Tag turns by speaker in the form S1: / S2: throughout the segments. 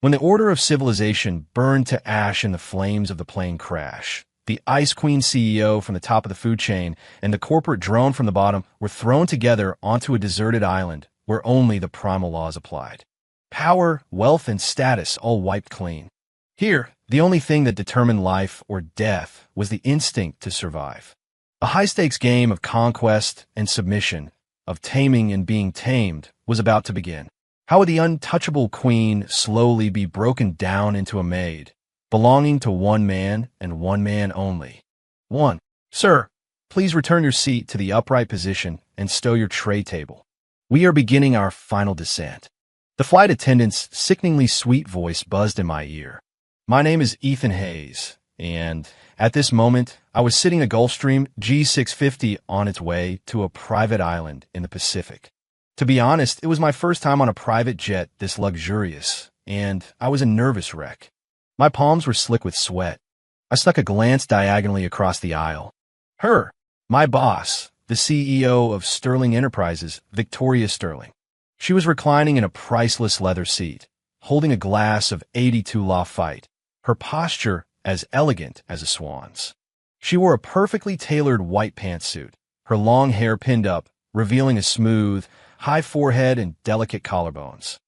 S1: When the order of civilization burned to ash in the flames of the plane crash, the Ice Queen CEO from the top of the food chain and the corporate drone from the bottom were thrown together onto a deserted island where only the primal laws applied. Power, wealth, and status all wiped clean. Here, the only thing that determined life or death was the instinct to survive. A high-stakes game of conquest and submission, of taming and being tamed, was about to begin. How would the untouchable queen slowly be broken down into a maid, belonging to one man and one man only? 1. Sir, please return your seat to the upright position and stow your tray table. We are beginning our final descent. The flight attendant's sickeningly sweet voice buzzed in my ear. My name is Ethan Hayes, and at this moment, I was sitting a Gulfstream G650 on its way to a private island in the Pacific. To be honest, it was my first time on a private jet this luxurious, and I was a nervous wreck. My palms were slick with sweat. I snuck a glance diagonally across the aisle. Her, my boss, the CEO of Sterling Enterprises, Victoria Sterling. She was reclining in a priceless leather seat, holding a glass of 82 Lafite, her posture as elegant as a swan's. She wore a perfectly tailored white pantsuit, her long hair pinned up, revealing a smooth, high forehead and delicate collarbones.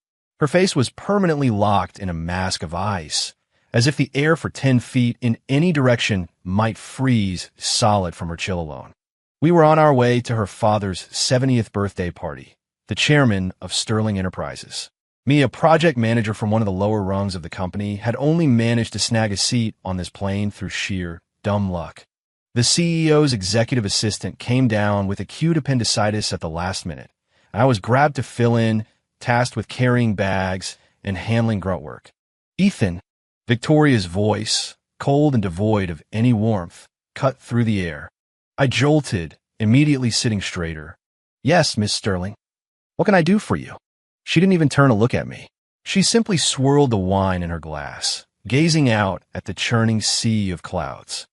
S1: Her face was permanently locked in a mask of ice, as if the air for 10 feet in any direction might freeze solid from her chill alone. We were on our way to her father's 70th birthday party, the chairman of Sterling Enterprises. Me, a project manager from one of the lower rungs of the company, had only managed to snag a seat on this plane through sheer dumb luck. The CEO's executive assistant came down with acute appendicitis at the last minute, and I was grabbed to fill in, tasked with carrying bags and handling grunt work. Ethan, Victoria's voice, cold and devoid of any warmth, cut through the air. I jolted, immediately sitting straighter. Yes, Miss Sterling. What can I do for you? She didn't even turn to look at me. She simply swirled the wine in her glass, gazing out at the churning sea of clouds.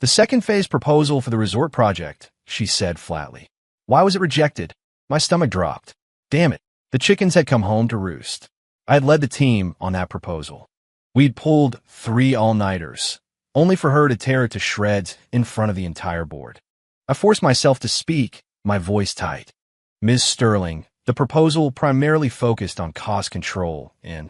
S1: The second phase proposal for the resort project, she said flatly. Why was it rejected? My stomach dropped. Damn it. The chickens had come home to roost. I had led the team on that proposal. We'd pulled 3 all-nighters, only for her to tear it to shreds in front of the entire board. I forced myself to speak, my voice tight. Ms. Sterling, the proposal primarily focused on cost control and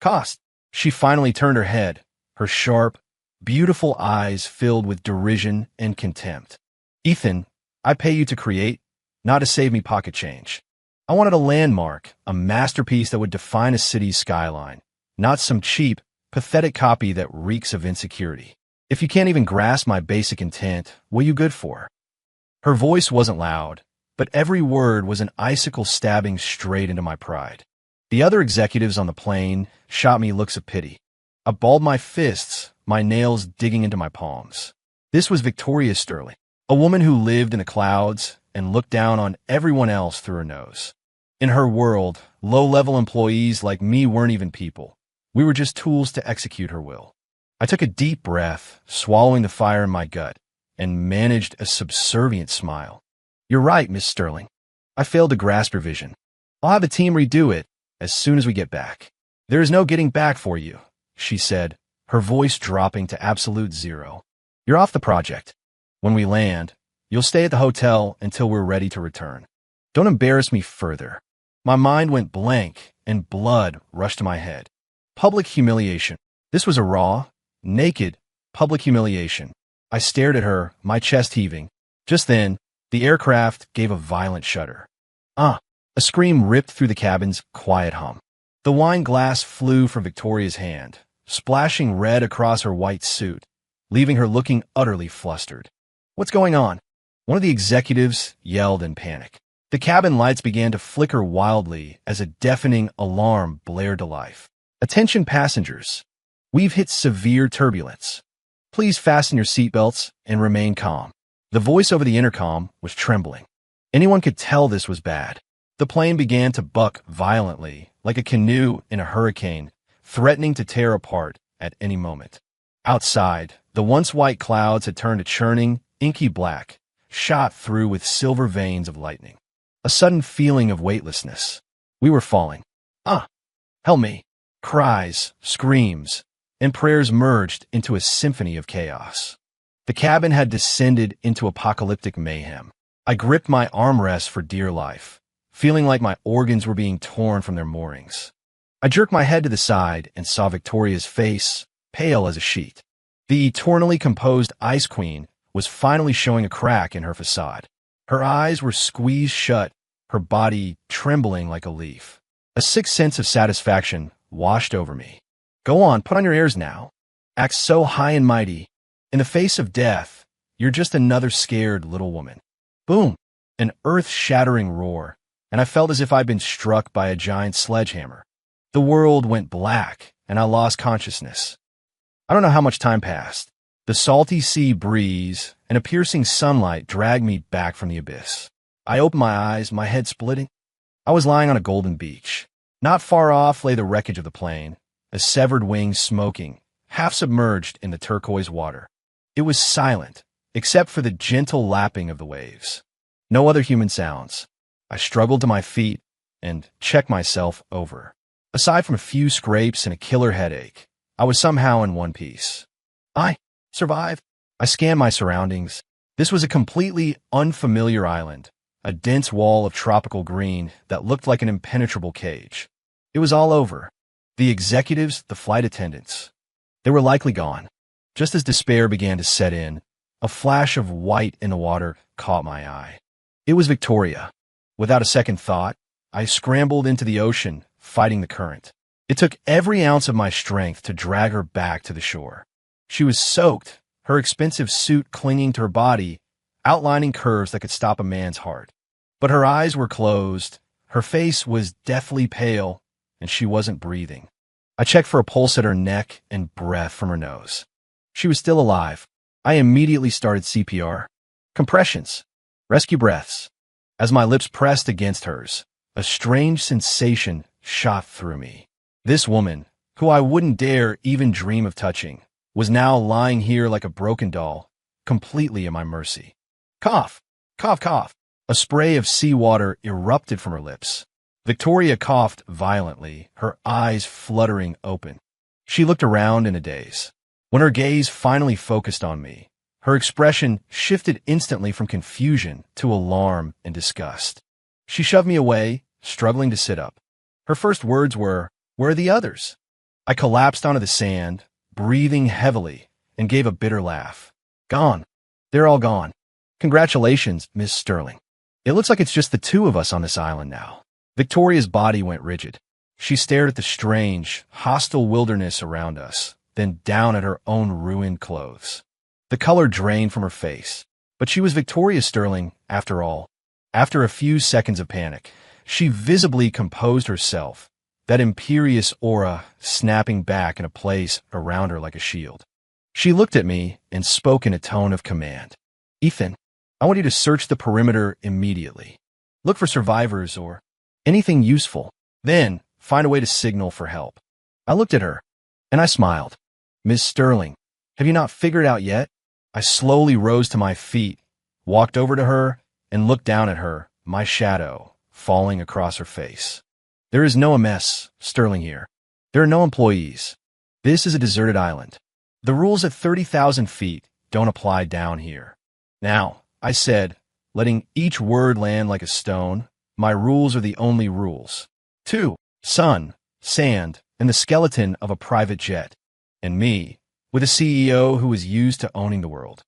S1: cost. She finally turned her head, her sharp, beautiful eyes filled with derision and contempt. Ethan, I pay you to create, not to save me pocket change. I wanted a landmark, a masterpiece that would define a city's skyline, not some cheap, pathetic copy that reeks of insecurity. If you can't even grasp my basic intent, what are you good for? Her voice wasn't loud, but every word was an icicle stabbing straight into my pride. The other executives on the plane shot me looks of pity. I balled my fists, my nails digging into my palms. This was Victoria Sterling, a woman who lived in the clouds and looked down on everyone else through her nose. In her world, low-level employees like me weren't even people. We were just tools to execute her will. I took a deep breath, swallowing the fire in my gut, and managed a subservient smile. You're right, Miss Sterling. I failed to grasp your vision. I'll have a team redo it as soon as we get back. There is no getting back for you, she said, her voice dropping to absolute zero. You're off the project. When we land, you'll stay at the hotel until we're ready to return. Don't embarrass me further. My mind went blank and blood rushed to my head. Public humiliation. This was a raw, naked, public humiliation. I stared at her, my chest heaving. Just then, the aircraft gave a violent shudder. A scream ripped through the cabin's quiet hum. The wine glass flew from Victoria's hand, splashing red across her white suit, leaving her looking utterly flustered. What's going on? One of the executives yelled in panic. The cabin lights began to flicker wildly as a deafening alarm blared to life. Attention passengers. We've hit severe turbulence. Please fasten your seatbelts and remain calm. The voice over the intercom was trembling. Anyone could tell this was bad. The plane began to buck violently, like a canoe in a hurricane, threatening to tear apart at any moment. Outside, the once white clouds had turned to churning, inky black, shot through with silver veins of lightning. A sudden feeling of weightlessness. We were falling. Help me. Cries, screams, and prayers merged into a symphony of chaos. The cabin had descended into apocalyptic mayhem. I gripped my armrest for dear life, feeling like my organs were being torn from their moorings. I jerked my head to the side and saw Victoria's face, pale as a sheet. The eternally composed Ice Queen was finally showing a crack in her facade. Her eyes were squeezed shut, her body trembling like a leaf. A sick sense of satisfaction washed over me. Go on, put on your airs now. Act so high and mighty. In the face of death, you're just another scared little woman. Boom! An earth-shattering roar, and I felt as if I'd been struck by a giant sledgehammer. The world went black, and I lost consciousness. I don't know how much time passed. The salty sea breeze and a piercing sunlight dragged me back from the abyss. I opened my eyes, my head splitting. I was lying on a golden beach. Not far off lay the wreckage of the plane, a severed wing smoking, half submerged in the turquoise water. It was silent, except for the gentle lapping of the waves. No other human sounds. I struggled to my feet and checked myself over. Aside from a few scrapes and a killer headache, I was somehow in one piece. I survived. I scanned my surroundings. This was a completely unfamiliar island, a dense wall of tropical green that looked like an impenetrable cage. It was all over. The executives, the flight attendants. They were likely gone. Just as despair began to set in, a flash of white in the water caught my eye. It was Victoria. Without a second thought, I scrambled into the ocean, fighting the current. It took every ounce of my strength to drag her back to the shore. She was soaked, her expensive suit clinging to her body, outlining curves that could stop a man's heart. But her eyes were closed, her face was deathly pale, and she wasn't breathing. I checked for a pulse at her neck and breath from her nose. She was still alive. I immediately started CPR. Compressions. Rescue breaths. As my lips pressed against hers, a strange sensation shot through me. This woman, who I wouldn't dare even dream of touching, was now lying here like a broken doll, completely at my mercy. Cough! Cough, cough! A spray of seawater erupted from her lips. Victoria coughed violently, her eyes fluttering open. She looked around in a daze. When her gaze finally focused on me, her expression shifted instantly from confusion to alarm and disgust. She shoved me away, struggling to sit up. Her first words were, "Where are the others?" I collapsed onto the sand, breathing heavily, and gave a bitter laugh. Gone. They're all gone. Congratulations, Miss Sterling. It looks like it's just the two of us on this island now. Victoria's body went rigid. She stared at the strange, hostile wilderness around us, then down at her own ruined clothes. The color drained from her face, but she was Victoria Sterling, after all. After a few seconds of panic, she visibly composed herself, that imperious aura snapping back in a place around her like a shield. She looked at me and spoke in a tone of command. "Ethan, I want you to search the perimeter immediately. Look for survivors or anything useful. Then find a way to signal for help." I looked at her, and I smiled. "Miss Sterling, have you not figured out yet?" I slowly rose to my feet, walked over to her, and looked down at her, my shadow falling across her face. "There is no MS Sterling here. There are no employees. This is a deserted island. The rules at 30,000 feet don't apply down here. Now," I said, letting each word land like a stone, "my rules are the only rules. 2. Sun, sand, and the skeleton of a private jet. And me, with a CEO who was used to owning the world."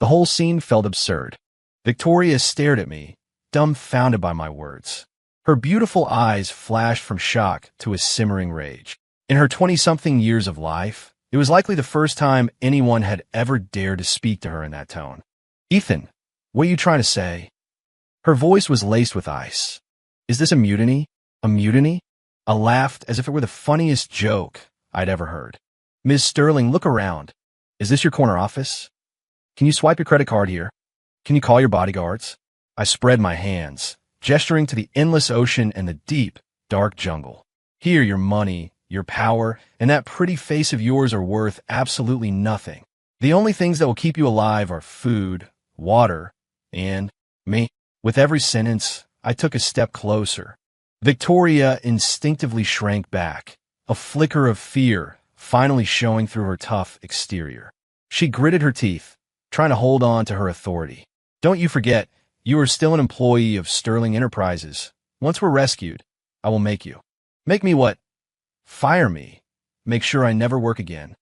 S1: The whole scene felt absurd. Victoria stared at me, dumbfounded by my words. Her beautiful eyes flashed from shock to a simmering rage. In her 20-something years of life, it was likely the first time anyone had ever dared to speak to her in that tone. "Ethan, what are you trying to say?" Her voice was laced with ice. "Is this a mutiny? A mutiny?" I laughed as if it were the funniest joke I'd ever heard. "Ms. Sterling, look around. Is this your corner office? Can you swipe your credit card here? Can you call your bodyguards?" I spread my hands, gesturing to the endless ocean and the deep, dark jungle. "Here, your money, your power, and that pretty face of yours are worth absolutely nothing. The only things that will keep you alive are food, water, and me." With every sentence, I took a step closer. Victoria instinctively shrank back, a flicker of fear finally showing through her tough exterior. She gritted her teeth, trying to hold on to her authority. Don't you forget, you are still an employee of Sterling Enterprises. Once we're rescued, I will make you. Make me what? Fire me. Make sure I never work again.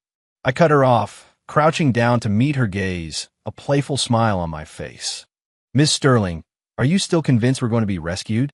S1: I cut her off, crouching down to meet her gaze, a playful smile on my face. Miss Sterling, are you still convinced we're going to be rescued?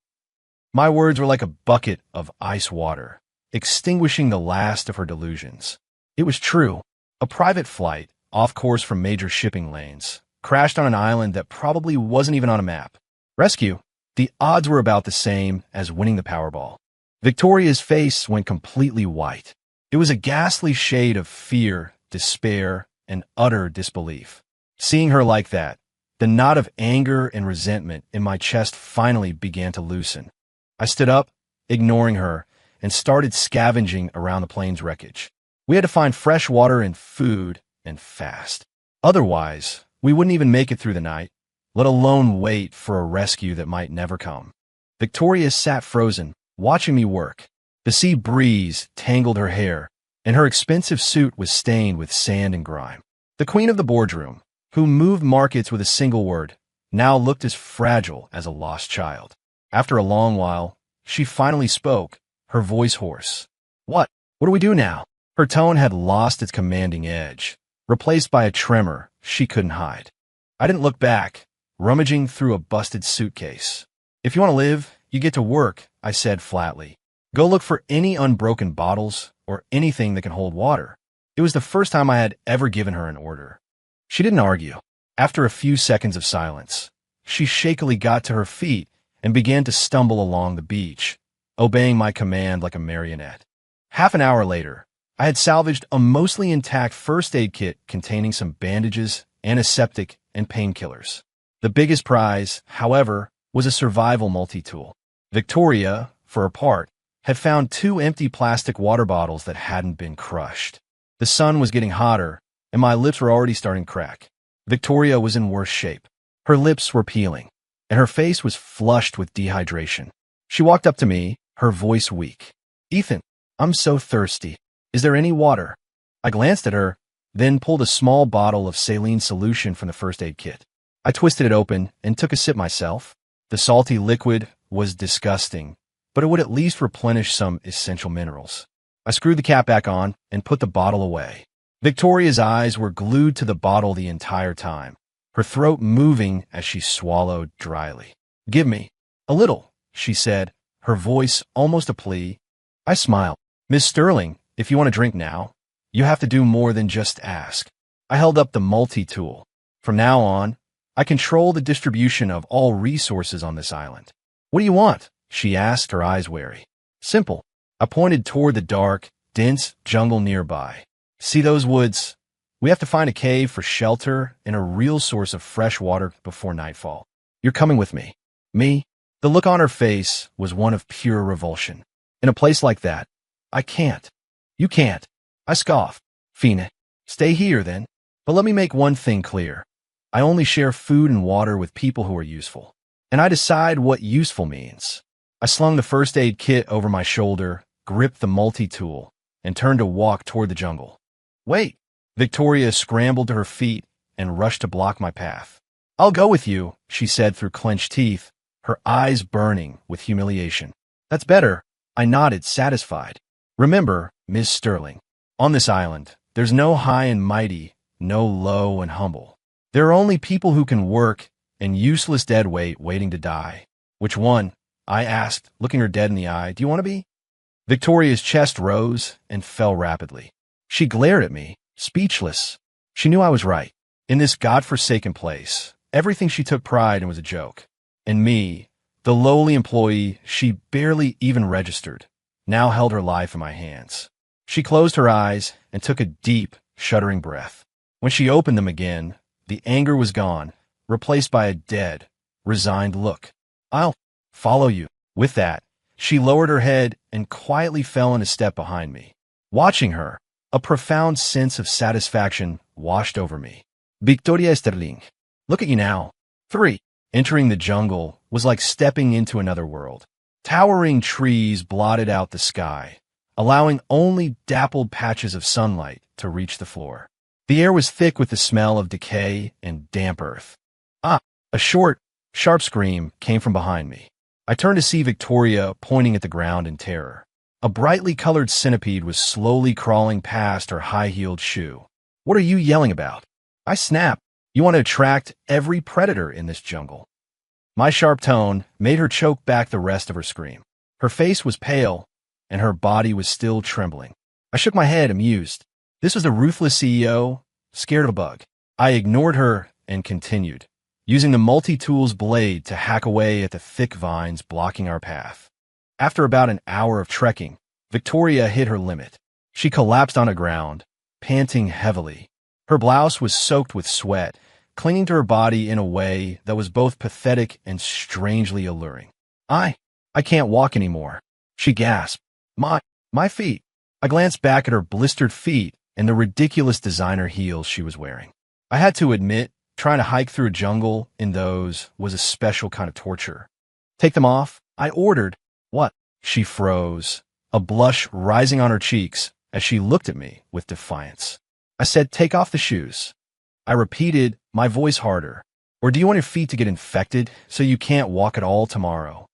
S1: My words were like a bucket of ice water, extinguishing the last of her delusions. It was true. A private flight, off course from major shipping lanes, crashed on an island that probably wasn't even on a map. Rescue. The odds were about the same as winning the Powerball. Victoria's face went completely white. It was a ghastly shade of fear, despair, and utter disbelief. Seeing her like that, the knot of anger and resentment in my chest finally began to loosen. I stood up, ignoring her, and started scavenging around the plane's wreckage. We had to find fresh water and food, and fast. Otherwise, we wouldn't even make it through the night, let alone wait for a rescue that might never come. Victoria sat frozen, watching me work. The sea breeze tangled her hair, and her expensive suit was stained with sand and grime. The queen of the boardroom, who moved markets with a single word, now looked as fragile as a lost child. After a long while, she finally spoke, her voice hoarse. What? What do we do now? Her tone had lost its commanding edge, replaced by a tremor she couldn't hide. I didn't look back, rummaging through a busted suitcase. If you want to live, you get to work, I said flatly. Go look for any unbroken bottles or anything that can hold water. It was the first time I had ever given her an order. She didn't argue. After a few seconds of silence, she shakily got to her feet and began to stumble along the beach, obeying my command like a marionette. Half an hour later, I had salvaged a mostly intact first aid kit containing some bandages, antiseptic, and painkillers. The biggest prize, however, was a survival multi-tool. Victoria, for her part, had found 2 empty plastic water bottles that hadn't been crushed. The sun was getting hotter, and my lips were already starting to crack. Victoria was in worse shape. Her lips were peeling, and her face was flushed with dehydration. She walked up to me, her voice weak. Ethan, I'm so thirsty. Is there any water? I glanced at her, then pulled a small bottle of saline solution from the first aid kit. I twisted it open and took a sip myself. The salty liquid was disgusting, but it would at least replenish some essential minerals. I screwed the cap back on and put the bottle away. Victoria's eyes were glued to the bottle the entire time, her throat moving as she swallowed dryly. Give me a little, she said, her voice almost a plea. I smiled. Miss Sterling, if you want to drink now, you have to do more than just ask. I held up the multi-tool. From now on, I control the distribution of all resources on this island. What do you want? She asked, her eyes wary. Simple. I pointed toward the dark, dense jungle nearby. See those woods? We have to find a cave for shelter and a real source of fresh water before nightfall. You're coming with me. Me? The look on her face was one of pure revulsion. In a place like that, I can't. You can't. I scoffed. Fina, stay here then. But let me make one thing clear. I only share food and water with people who are useful. And I decide what useful means. I slung the first aid kit over my shoulder, gripped the multi-tool, and turned to walk toward the jungle. Wait! Victoria scrambled to her feet and rushed to block my path. I'll go with you, she said through clenched teeth, her eyes burning with humiliation. That's better. I nodded, satisfied. Remember, Miss Sterling, on this island, there's no high and mighty, no low and humble. There are only people who can work and useless deadweight waiting to die. Which one? I asked, looking her dead in the eye. Do you want to be? Victoria's chest rose and fell rapidly. She glared at me, speechless. She knew I was right. In this godforsaken place, everything she took pride in was a joke. And me, the lowly employee she barely even registered, now held her life in my hands. She closed her eyes and took a deep, shuddering breath. When she opened them again, the anger was gone, replaced by a dead, resigned look. I'll follow you. With that, she lowered her head and quietly fell in a step behind me. Watching her, a profound sense of satisfaction washed over me. Victoria Sterling. Look at you now. 3. Entering the jungle was like stepping into another world. Towering trees blotted out the sky. allowing only dappled patches of sunlight to reach the floor. The air was thick with the smell of decay and damp earth. Ah! A short, sharp scream came from behind me. I turned to see Victoria pointing at the ground in terror. A brightly colored centipede was slowly crawling past her high-heeled shoe. "What are you yelling about?" I snapped. "You want to attract every predator in this jungle." My sharp tone made her choke back the rest of her scream. Her face was pale, and her body was still trembling. I shook my head, amused. This was the ruthless CEO, scared of a bug. I ignored her and continued, using the multi-tools blade to hack away at the thick vines blocking our path. After about an hour of trekking, Victoria hit her limit. She collapsed on the ground, panting heavily. Her blouse was soaked with sweat, clinging to her body in a way that was both pathetic and strangely alluring. I can't walk anymore," she gasped. My feet." I glanced back at her blistered feet and the ridiculous designer heels she was wearing. I had to admit, trying to hike through a jungle in those was a special kind of torture. "Take them off," I ordered. "What?" She froze, a blush rising on her cheeks as she looked at me with defiance. I said, "Take off the shoes." I repeated, my voice harder. "Or do you want your feet to get infected so you can't walk at all tomorrow?"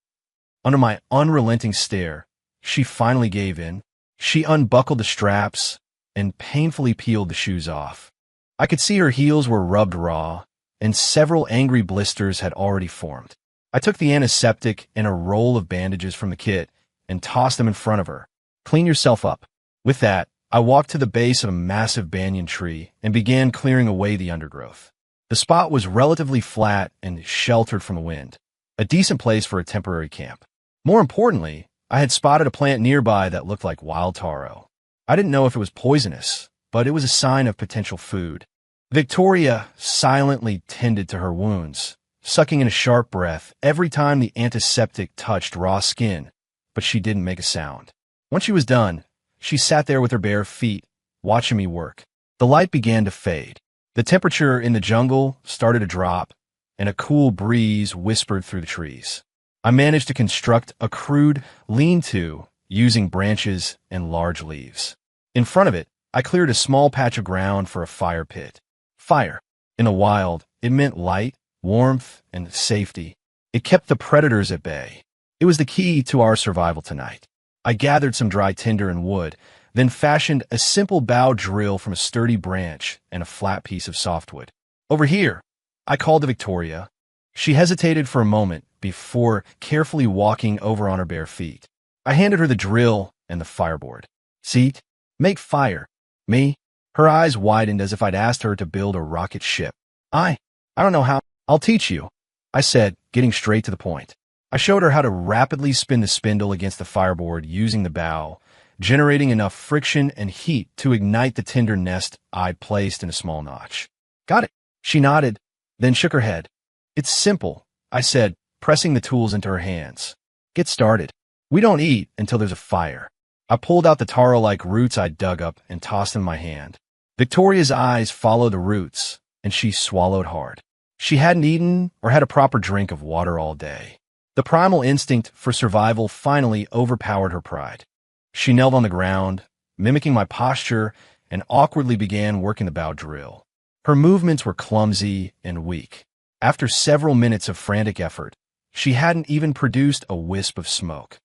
S1: Under my unrelenting stare, she finally gave in. She unbuckled the straps and painfully peeled the shoes off. I could see her heels were rubbed raw, and several angry blisters had already formed. I took the antiseptic and a roll of bandages from the kit and tossed them in front of her. "Clean yourself up." With that, I walked to the base of a massive banyan tree and began clearing away the undergrowth. The spot was relatively flat and sheltered from the wind, a decent place for a temporary camp. More importantly, I had spotted a plant nearby that looked like wild taro. I didn't know if it was poisonous, but it was a sign of potential food. Victoria silently tended to her wounds, sucking in a sharp breath every time the antiseptic touched raw skin, but she didn't make a sound. Once she was done, she sat there with her bare feet, watching me work. The light began to fade. The temperature in the jungle started to drop, and a cool breeze whispered through the trees. I managed to construct a crude lean-to using branches and large leaves. In front of it, I cleared a small patch of ground for a fire pit. Fire. In the wild, it meant light, warmth, and safety. It kept the predators at bay. It was the key to our survival tonight. I gathered some dry tinder and wood, then fashioned a simple bow drill from a sturdy branch and a flat piece of softwood. "Over here," I called to Victoria. She hesitated for a moment before carefully walking over on her bare feet. I handed her the drill and the fireboard. "See? Make fire." "Me?" Her eyes widened as if I'd asked her to build a rocket ship. I don't know how." "I'll teach you," I said, getting straight to the point. I showed her how to rapidly spin the spindle against the fireboard using the bow, generating enough friction and heat to ignite the tinder nest I'd placed in a small notch. "Got it." She nodded, then shook her head. "It's simple," I said, pressing the tools into her hands. "Get started. We don't eat until there's a fire." I pulled out the taro-like roots I'd dug up and tossed them in my hand. Victoria's eyes followed the roots, and she swallowed hard. She hadn't eaten or had a proper drink of water all day. The primal instinct for survival finally overpowered her pride. She knelt on the ground, mimicking my posture, and awkwardly began working the bow drill. Her movements were clumsy and weak. After several minutes of frantic effort, she hadn't even produced a wisp of smoke.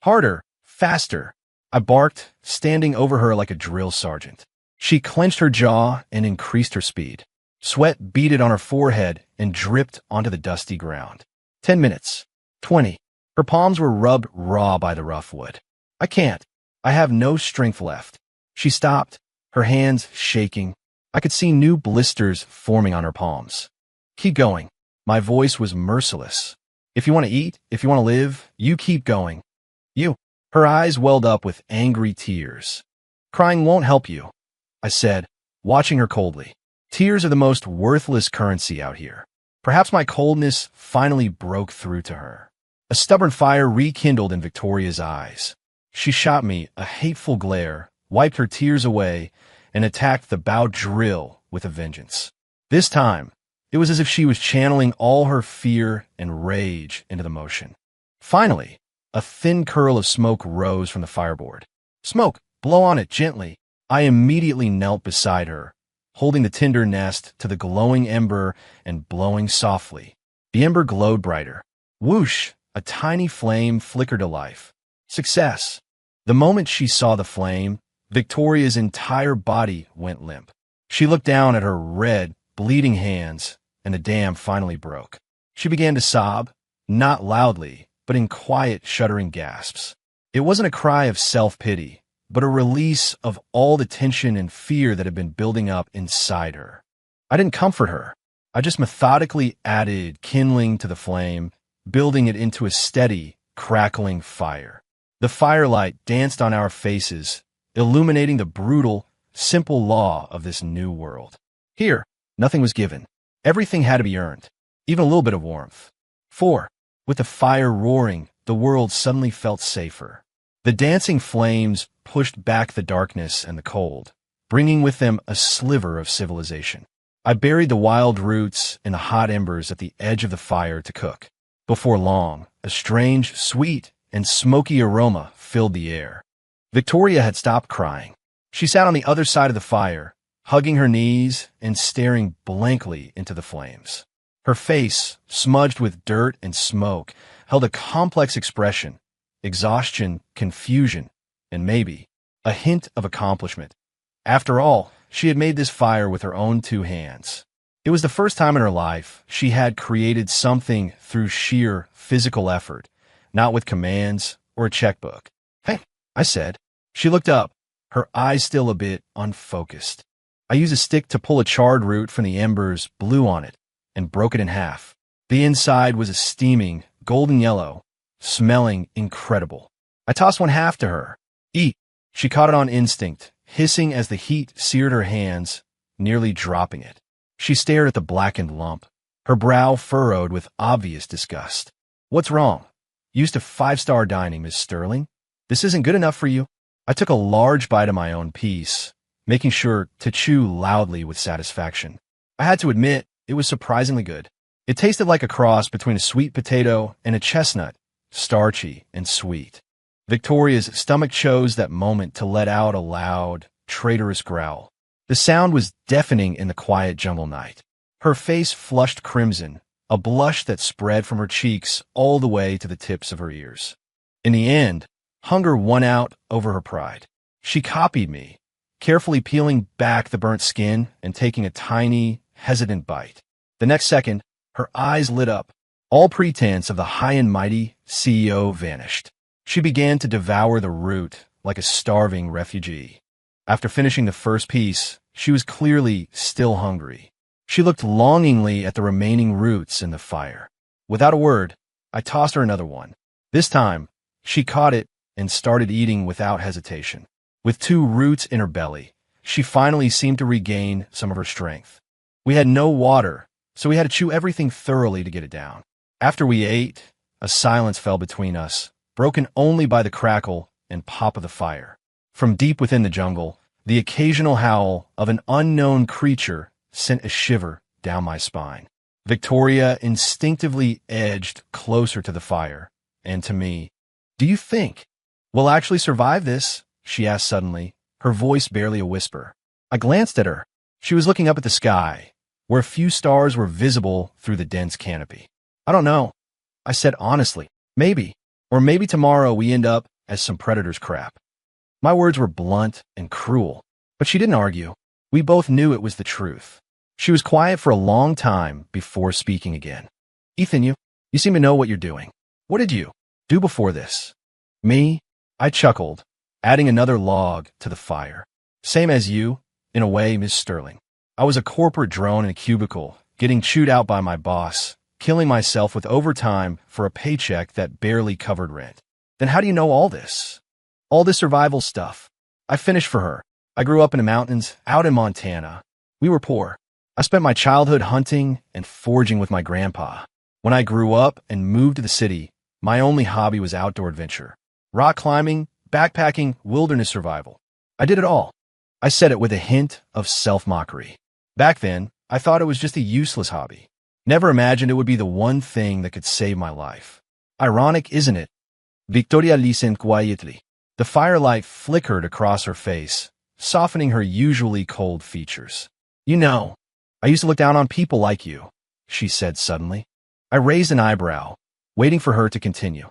S1: "Harder, faster," I barked, standing over her like a drill sergeant. She clenched her jaw and increased her speed. Sweat beaded on her forehead and dripped onto the dusty ground. 10 minutes. 20. Her palms were rubbed raw by the rough wood. "I can't. I have no strength left." She stopped, her hands shaking. I could see new blisters forming on her palms. "Keep going." My voice was merciless. "If you want to eat, if you want to live, you keep going." "You." Her eyes welled up with angry tears. "Crying won't help you," I said, watching her coldly. "Tears are the most worthless currency out here." Perhaps my coldness finally broke through to her. A stubborn fire rekindled in Victoria's eyes. She shot me a hateful glare, wiped her tears away, and attacked the bow drill with a vengeance. This time, it was as if she was channeling all her fear and rage into the motion. Finally, a thin curl of smoke rose from the fireboard. Smoke, blow on it gently. I immediately knelt beside her, holding the tinder nest to the glowing ember and blowing softly. The ember glowed brighter. Whoosh! A tiny flame flickered to life. Success! The moment she saw the flame, Victoria's entire body went limp. She looked down at her red, bleeding hands, and the dam finally broke. She began to sob, not loudly, but in quiet, shuddering gasps. It wasn't a cry of self-pity, but a release of all the tension and fear that had been building up inside her. I didn't comfort her. I just methodically added kindling to the flame, building it into a steady, crackling fire. The firelight danced on our faces, illuminating the brutal, simple law of this new world. Here, nothing was given. Everything had to be earned, even a little bit of warmth. 4. With the fire roaring, the world suddenly felt safer. The dancing flames pushed back the darkness and the cold, bringing with them a sliver of civilization. I buried the wild roots in the hot embers at the edge of the fire to cook. Before long, a strange, sweet, and smoky aroma filled the air. Victoria had stopped crying. She sat on the other side of the fire, hugging her knees and staring blankly into the flames. Her face, smudged with dirt and smoke, held a complex expression: exhaustion, confusion, and maybe a hint of accomplishment. After all, she had made this fire with her own 2 hands. It was the first time in her life she had created something through sheer physical effort, not with commands or a checkbook. "Hey," I said. She looked up, her eyes still a bit unfocused. I used a stick to pull a charred root from the embers, blew on it, and broke it in half. The inside was a steaming, golden yellow, smelling incredible. I tossed one half to her. "Eat." She caught it on instinct, hissing as the heat seared her hands, nearly dropping it. She stared at the blackened lump, her brow furrowed with obvious disgust. "What's wrong? Used to 5-star dining, Miss Sterling. This isn't good enough for you?" I took a large bite of my own piece, making sure to chew loudly with satisfaction. I had to admit, it was surprisingly good. It tasted like a cross between a sweet potato and a chestnut, starchy and sweet. Victoria's stomach chose that moment to let out a loud, traitorous growl. The sound was deafening in the quiet jungle night. Her face flushed crimson, a blush that spread from her cheeks all the way to the tips of her ears. In the end, hunger won out over her pride. She copied me, carefully peeling back the burnt skin and taking a tiny, hesitant bite. The next second, her eyes lit up. All pretense of the high and mighty CEO vanished. She began to devour the root like a starving refugee. After finishing the first piece, she was clearly still hungry. She looked longingly at the remaining roots in the fire. Without a word, I tossed her another one. This time, she caught it and started eating without hesitation. With 2 roots in her belly, she finally seemed to regain some of her strength. We had no water, so we had to chew everything thoroughly to get it down. After we ate, a silence fell between us, broken only by the crackle and pop of the fire. From deep within the jungle, the occasional howl of an unknown creature sent a shiver down my spine. Victoria instinctively edged closer to the fire, and to me. "Do you think we'll actually survive this?" she asked suddenly, her voice barely a whisper. I glanced at her. She was looking up at the sky, where a few stars were visible through the dense canopy. "I don't know," I said honestly. "Maybe. Or maybe tomorrow we end up as some predator's crap." My words were blunt and cruel, but she didn't argue. We both knew it was the truth. She was quiet for a long time before speaking again. "Ethan, you seem to know what you're doing. What did you do before this?" "Me?" I chuckled, adding another log to the fire. "Same as you, in a way, Miss Sterling. I was a corporate drone in a cubicle, getting chewed out by my boss, killing myself with overtime for a paycheck that barely covered rent. Then how do you know all this? All this survival stuff?" I finished for her. "I grew up in the mountains, out in Montana. We were poor. I spent my childhood hunting and foraging with my grandpa. When I grew up and moved to the city, my only hobby was outdoor adventure. Rock climbing, backpacking, wilderness survival. I did it all." I said it with a hint of self-mockery. Back then, I thought it was just a useless hobby. Never imagined it would be the one thing that could save my life. Ironic, isn't it? Victoria listened quietly. The firelight flickered across her face, softening her usually cold features. "You know, I used to look down on people like you," she said suddenly. I raised an eyebrow, waiting for her to continue.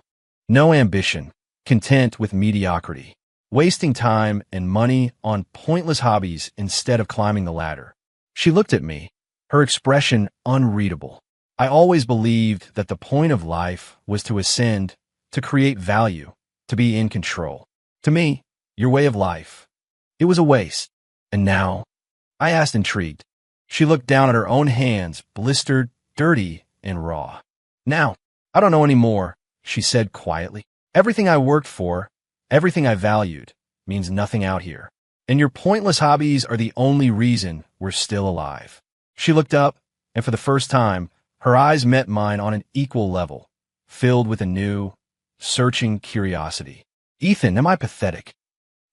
S1: "No ambition, content with mediocrity, wasting time and money on pointless hobbies instead of climbing the ladder." She looked at me, her expression unreadable. I always believed that the point of life was to ascend, to create value, to be in control. To me, your way of life, it was a waste. "And now?" I asked, intrigued. She looked down at her own hands, blistered, dirty, and raw. "Now, I don't know any more," she said quietly. "Everything I worked for, everything I valued, means nothing out here. And your pointless hobbies are the only reason we're still alive." She looked up, and for the first time, her eyes met mine on an equal level, filled with a new, searching curiosity. "Ethan, am I pathetic?"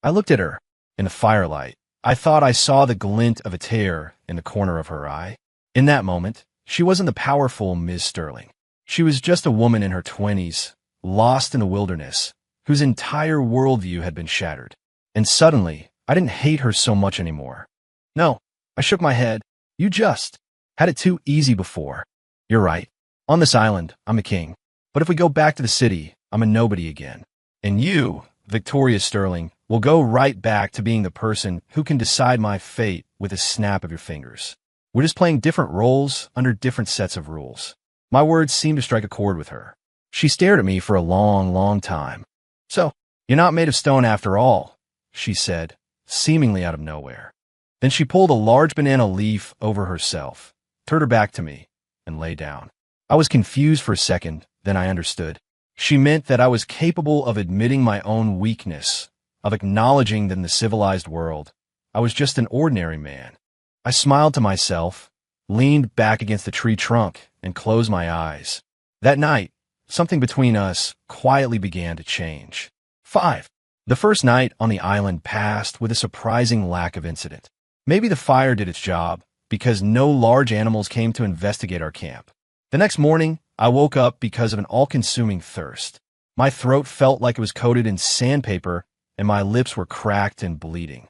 S1: I looked at her. In the firelight, I thought I saw the glint of a tear in the corner of her eye. In that moment, she wasn't the powerful Ms. Sterling. She was just a woman in her 20s, lost in the wilderness, whose entire worldview had been shattered. And suddenly, I didn't hate her so much anymore. "No," I shook my head. "You just had it too easy before. You're right. On this island, I'm a king. But if we go back to the city, I'm a nobody again. And you, Victoria Sterling, will go right back to being the person who can decide my fate with a snap of your fingers. We're just playing different roles under different sets of rules." My words seemed to strike a chord with her. She stared at me for a long, long time. "So, you're not made of stone after all," she said, seemingly out of nowhere. Then she pulled a large banana leaf over herself, turned her back to me, and lay down. I was confused for a second, then I understood. She meant that I was capable of admitting my own weakness, of acknowledging that in the civilized world, I was just an ordinary man. I smiled to myself, leaned back against the tree trunk, and closed my eyes. That night, something between us quietly began to change. 5. The first night on the island passed with a surprising lack of incident. Maybe the fire did its job, because no large animals came to investigate our camp. The next morning, I woke up because of an all-consuming thirst. My throat felt like it was coated in sandpaper, and my lips were cracked and bleeding.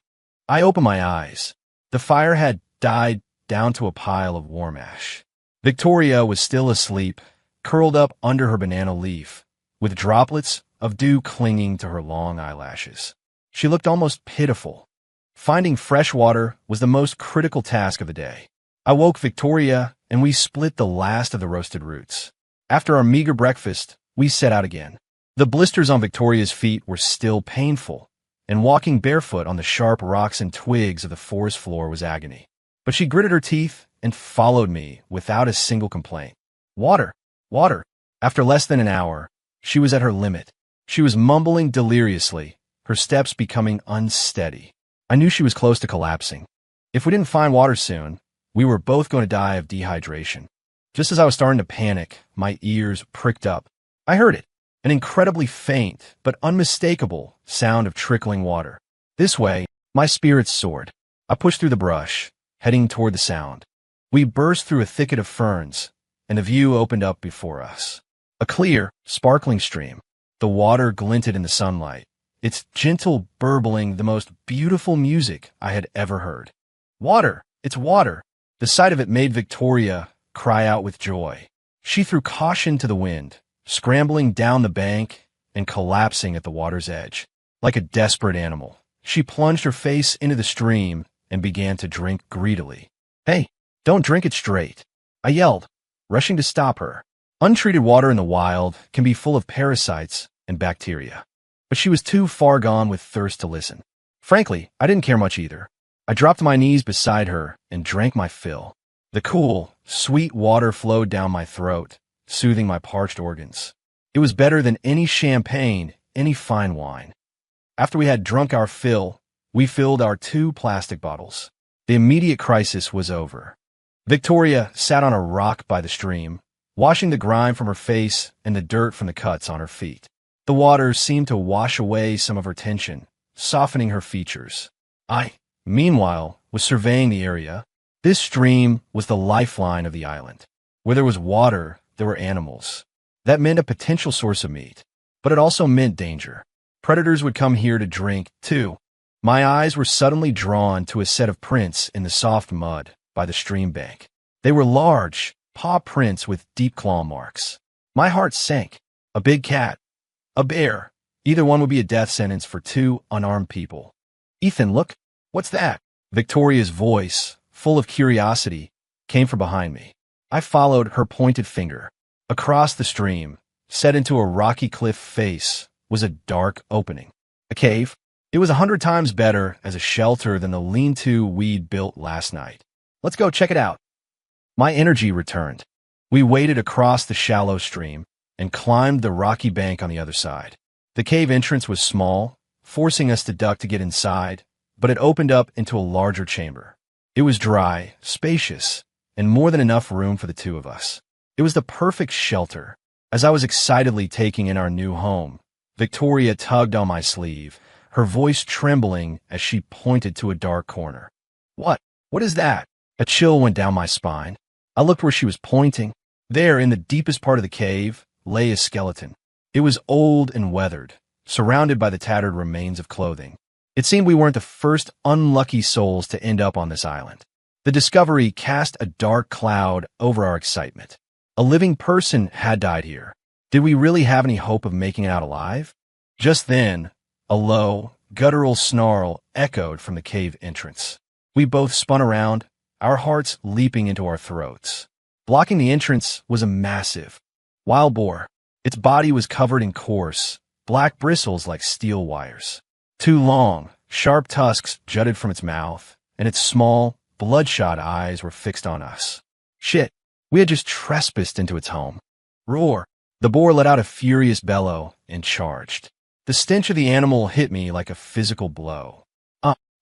S1: I opened my eyes. The fire had died down to a pile of warm ash. Victoria was still asleep, curled up under her banana leaf, with droplets of dew clinging to her long eyelashes. She looked almost pitiful. Finding fresh water was the most critical task of the day. I woke Victoria, and we split the last of the roasted roots. After our meager breakfast, we set out again. The blisters on Victoria's feet were still painful, and walking barefoot on the sharp rocks and twigs of the forest floor was agony. But she gritted her teeth and followed me without a single complaint. "Water, water." After less than an hour, she was at her limit. She was mumbling deliriously, her steps becoming unsteady. I knew she was close to collapsing. If we didn't find water soon, we were both going to die of dehydration. Just as I was starting to panic, my ears pricked up. I heard it, an incredibly faint but unmistakable sound of trickling water. This way, my spirits soared. I pushed through the brush, heading toward the sound. We burst through a thicket of ferns, and the view opened up before us. A clear, sparkling stream. The water glinted in the sunlight, its gentle burbling the most beautiful music I had ever heard. "Water! It's water!" The sight of it made Victoria cry out with joy. She threw caution to the wind, scrambling down the bank and collapsing at the water's edge. Like a desperate animal, she plunged her face into the stream and began to drink greedily. "Hey, don't drink it straight," I yelled, rushing to stop her. Untreated water in the wild can be full of parasites and bacteria. But she was too far gone with thirst to listen. Frankly, I didn't care much either. I dropped to my knees beside her and drank my fill. The cool, sweet water flowed down my throat, soothing my parched organs. It was better than any champagne, any fine wine. After we had drunk our fill, we filled our 2 plastic bottles. The immediate crisis was over. Victoria sat on a rock by the stream, washing the grime from her face and the dirt from the cuts on her feet. The water seemed to wash away some of her tension, softening her features. I, meanwhile, was surveying the area. This stream was the lifeline of the island. Where there was water, there were animals. That meant a potential source of meat, but it also meant danger. Predators would come here to drink, too. My eyes were suddenly drawn to a set of prints in the soft mud by the stream bank. They were large, paw prints with deep claw marks. My heart sank. A big cat. A bear. Either one would be a death sentence for two unarmed people. Ethan, look. What's that? Victoria's voice, full of curiosity, came from behind me. I followed her pointed finger. Across the stream, set into a rocky cliff face, was a dark opening. A cave. It was 100 times better as a shelter than the lean-to we'd built last night. Let's go check it out. My energy returned. We waded across the shallow stream and climbed the rocky bank on the other side. The cave entrance was small, forcing us to duck to get inside, but it opened up into a larger chamber. It was dry, spacious, and more than enough room for the two of us. It was the perfect shelter. As I was excitedly taking in our new home, Victoria tugged on my sleeve, her voice trembling as she pointed to a dark corner. What? What is that? A chill went down my spine. I looked where she was pointing. There, in the deepest part of the cave, lay a skeleton. It was old and weathered, surrounded by the tattered remains of clothing. It seemed we weren't the first unlucky souls to end up on this island. The discovery cast a dark cloud over our excitement. A living person had died here. Did we really have any hope of making it out alive? Just then, a low, guttural snarl echoed from the cave entrance. We both spun around, our hearts leaping into our throats. Blocking the entrance was a massive wild boar. Its body was covered in coarse, black bristles like steel wires. Two long, sharp tusks jutted from its mouth, and its small, bloodshot eyes were fixed on us. Shit, we had just trespassed into its home. Roar! The boar let out a furious bellow and charged. The stench of the animal hit me like a physical blow.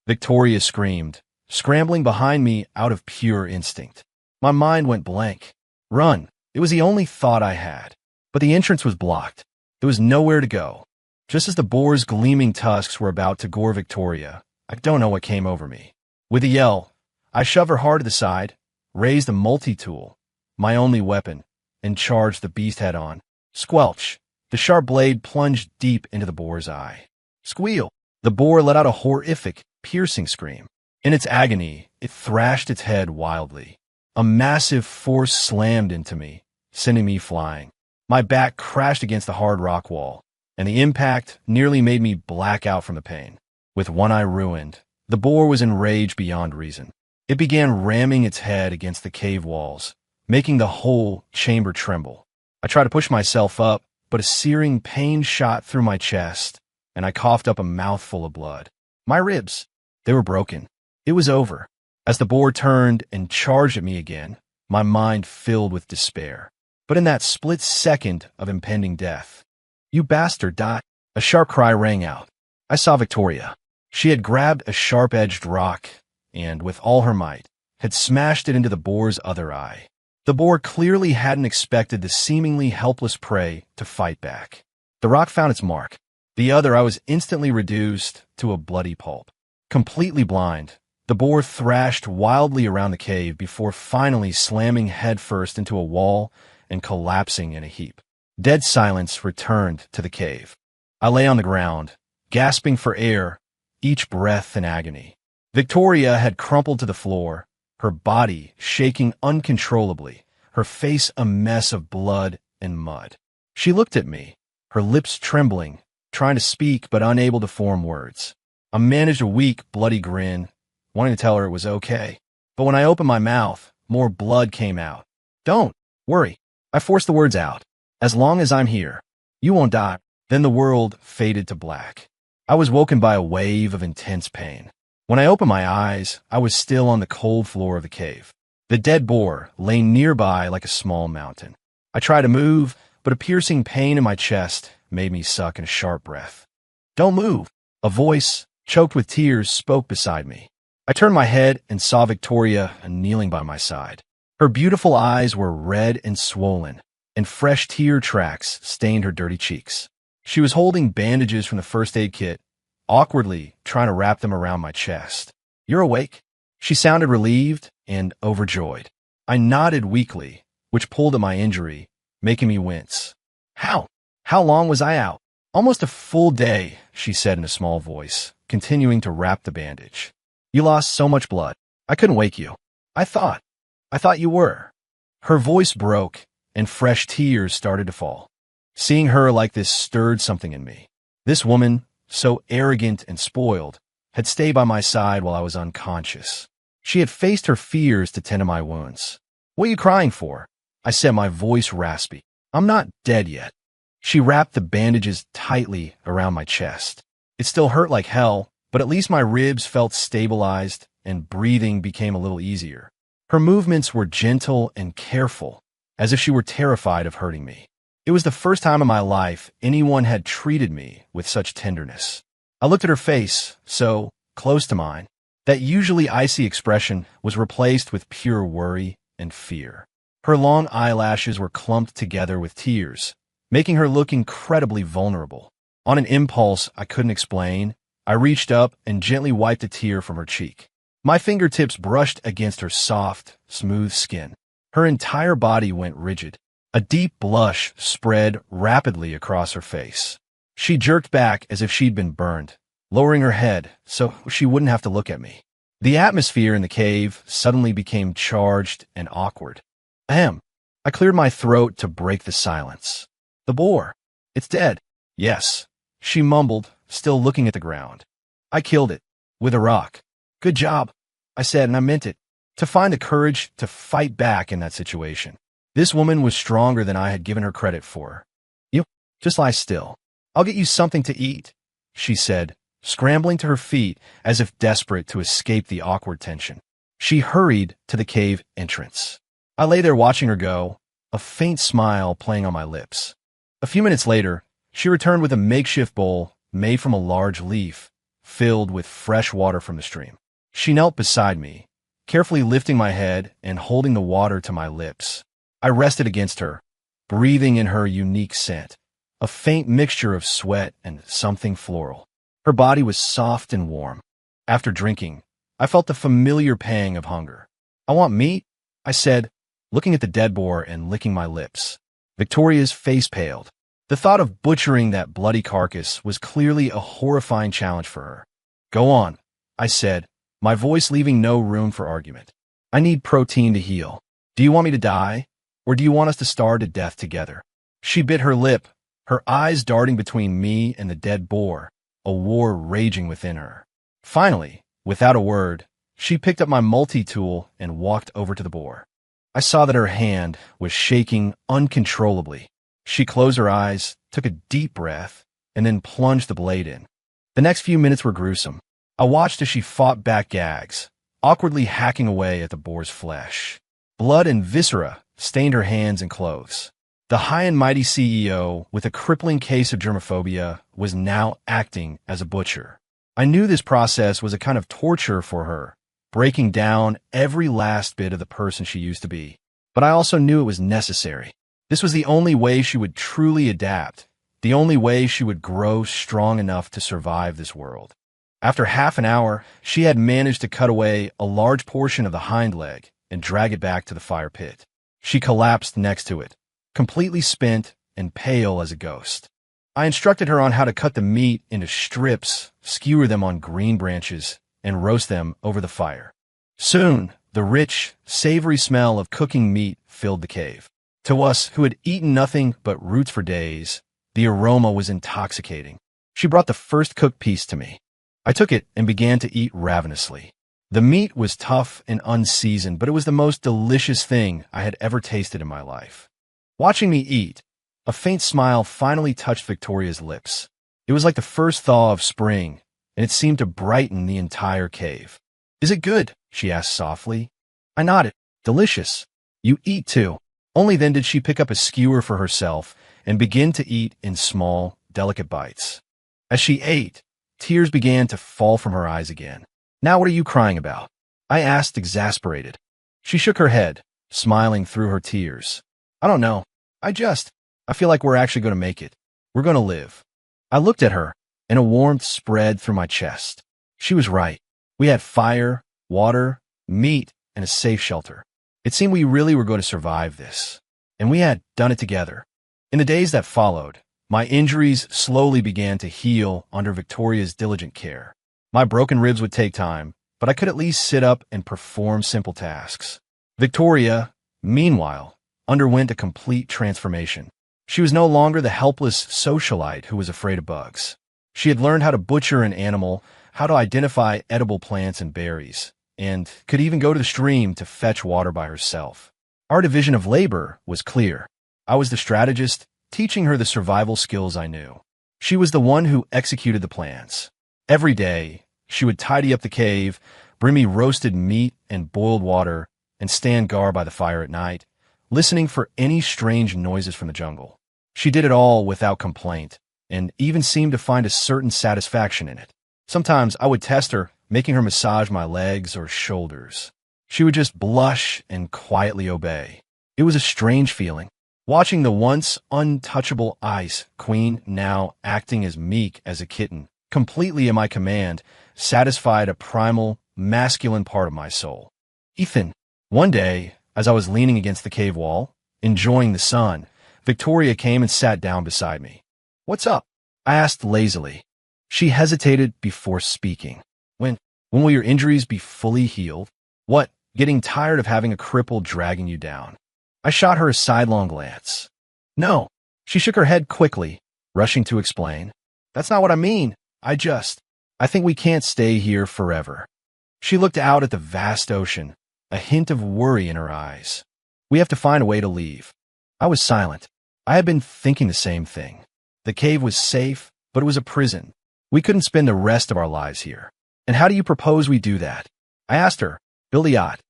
S1: Victoria screamed, scrambling behind me out of pure instinct. My mind went blank. Run! It was the only thought I had. But the entrance was blocked. There was nowhere to go. Just as the boar's gleaming tusks were about to gore Victoria, I don't know what came over me. With a yell, I shoved her hard to the side, raised a multi-tool, my only weapon, and charged the beast head-on. Squelch! The sharp blade plunged deep into the boar's eye. Squeal! The boar let out a horrific, piercing scream. In its agony, it thrashed its head wildly. A massive force slammed into me, sending me flying. My back crashed against the hard rock wall, and the impact nearly made me black out from the pain. With one eye ruined, the boar was enraged beyond reason. It began ramming its head against the cave walls, making the whole chamber tremble. I tried to push myself up, but a searing pain shot through my chest, and I coughed up a mouthful of blood. My ribs, they were broken. It was over. As the boar turned and charged at me again, my mind filled with despair. But in that split second of impending death, "You bastard, Dot!" A sharp cry rang out. I saw Victoria. She had grabbed a sharp-edged rock and, with all her might, had smashed it into the boar's other eye. The boar clearly hadn't expected the seemingly helpless prey to fight back. The rock found its mark. The other I was instantly reduced to a bloody pulp. Completely blind, the boar thrashed wildly around the cave before finally slamming headfirst into a wall and collapsing in a heap. Dead silence returned to the cave. I lay on the ground, gasping for air, each breath in agony. Victoria had crumpled to the floor, her body shaking uncontrollably, her face a mess of blood and mud. She looked at me, her lips trembling, trying to speak but unable to form words. I managed a weak, bloody grin, wanting to tell her it was okay. But when I opened my mouth, more blood came out. "Don't worry." I forced the words out. "As long as I'm here, you won't die." Then the world faded to black. I was woken by a wave of intense pain. When I opened my eyes, I was still on the cold floor of the cave. The dead boar lay nearby like a small mountain. I tried to move, but a piercing pain in my chest made me suck in a sharp breath. "Don't move." A voice, choked with tears, spoke beside me. I turned my head and saw Victoria kneeling by my side. Her beautiful eyes were red and swollen, and fresh tear tracks stained her dirty cheeks. She was holding bandages from the first aid kit, awkwardly trying to wrap them around my chest. "You're awake?" She sounded relieved and overjoyed. I nodded weakly, which pulled at my injury, making me wince. How long was I out?" Almost a full day, she said in a small voice, continuing to wrap the bandage. You lost so much blood. I couldn't wake you. I thought you were. Her voice broke, and fresh tears started to fall. Seeing her like this stirred something in me. This woman, so arrogant and spoiled, had stayed by my side while I was unconscious. She had faced her fears to tend to my wounds. What are you crying for? I said, my voice raspy. I'm not dead yet. She wrapped the bandages tightly around my chest. It still hurt like hell, but at least my ribs felt stabilized and breathing became a little easier. Her movements were gentle and careful, as if she were terrified of hurting me. It was the first time in my life anyone had treated me with such tenderness. I looked at her face, so close to mine. That usually icy expression was replaced with pure worry and fear. Her long eyelashes were clumped together with tears, making her look incredibly vulnerable. On an impulse I couldn't explain, I reached up and gently wiped a tear from her cheek. My fingertips brushed against her soft, smooth skin. Her entire body went rigid. A deep blush spread rapidly across her face. She jerked back as if she'd been burned, lowering her head so she wouldn't have to look at me. The atmosphere in the cave suddenly became charged and awkward. Ahem. I cleared my throat to break the silence. The boar. It's dead. Yes, she mumbled, still looking at the ground. I killed it. With a rock. Good job, I said, and I meant it. To find the courage to fight back in that situation. This woman was stronger than I had given her credit for. You, just lie still. I'll get you something to eat, she said, scrambling to her feet as if desperate to escape the awkward tension. She hurried to the cave entrance. I lay there watching her go, a faint smile playing on my lips. A few minutes later, she returned with a makeshift bowl made from a large leaf, filled with fresh water from the stream. She knelt beside me, carefully lifting my head and holding the water to my lips. I rested against her, breathing in her unique scent, a faint mixture of sweat and something floral. Her body was soft and warm. After drinking, I felt the familiar pang of hunger. I want meat, I said, looking at the dead boar and licking my lips. Victoria's face paled. The thought of butchering that bloody carcass was clearly a horrifying challenge for her. Go on, I said, my voice leaving no room for argument. I need protein to heal. Do you want me to die? Or do you want us to starve to death together? She bit her lip, her eyes darting between me and the dead boar, a war raging within her. Finally, without a word, she picked up my multi-tool and walked over to the boar. I saw that her hand was shaking uncontrollably. She closed her eyes, took a deep breath, and then plunged the blade in. The next few minutes were gruesome. I watched as she fought back gags, awkwardly hacking away at the boar's flesh. Blood and viscera stained her hands and clothes. The high and mighty CEO, with a crippling case of germophobia, was now acting as a butcher. I knew this process was a kind of torture for her, breaking down every last bit of the person she used to be. But I also knew it was necessary. This was the only way she would truly adapt, the only way she would grow strong enough to survive this world. After half an hour, she had managed to cut away a large portion of the hind leg and drag it back to the fire pit. She collapsed next to it, completely spent and pale as a ghost. I instructed her on how to cut the meat into strips, skewer them on green branches, and roast them over the fire. Soon, the rich, savory smell of cooking meat filled the cave. To us, who had eaten nothing but roots for days, the aroma was intoxicating. She brought the first cooked piece to me. I took it and began to eat ravenously. The meat was tough and unseasoned, but it was the most delicious thing I had ever tasted in my life. Watching me eat, a faint smile finally touched Victoria's lips. It was like the first thaw of spring, and it seemed to brighten the entire cave. Is it good? She asked softly. I nodded. Delicious. You eat too. Only then did she pick up a skewer for herself and begin to eat in small, delicate bites. As she ate, tears began to fall from her eyes again. Now what are you crying about? I asked, exasperated. She shook her head, smiling through her tears. I don't know. I feel like we're actually going to make it. We're going to live. I looked at her, and a warmth spread through my chest. She was right. We had fire, water, meat, and a safe shelter. It seemed we really were going to survive this. And we had done it together. In the days that followed, My injuries slowly began to heal under Victoria's diligent care. My broken ribs would take time, but I could at least sit up and perform simple tasks. Victoria, meanwhile, underwent a complete transformation. She was no longer the helpless socialite who was afraid of bugs. She had learned how to butcher an animal, how to identify edible plants and berries, and could even go to the stream to fetch water by herself. Our division of labor was clear. I was the strategist, teaching her the survival skills I knew. She was the one who executed the plans. Every day, she would tidy up the cave, bring me roasted meat and boiled water, and stand guard by the fire at night, listening for any strange noises from the jungle. She did it all without complaint, and even seemed to find a certain satisfaction in it. Sometimes I would test her, making her massage my legs or shoulders. She would just blush and quietly obey. It was a strange feeling, watching the once untouchable Ice Queen now acting as meek as a kitten, completely at my command, satisfied a primal, masculine part of my soul. Ethan. One day, as I was leaning against the cave wall, enjoying the sun, Victoria came and sat down beside me. "What's up?" I asked lazily. She hesitated before speaking. When will your injuries be fully healed? What, getting tired of having a cripple dragging you down?" I shot her a sidelong glance. "No." She shook her head quickly, rushing to explain. "That's not what I mean. I think we can't stay here forever." She looked out at the vast ocean, a hint of worry in her eyes. "We have to find a way to leave." I was silent. I had been thinking the same thing. The cave was safe, but it was a prison. We couldn't spend the rest of our lives here. "And how do you propose we do that?" I asked her. "Build a yacht.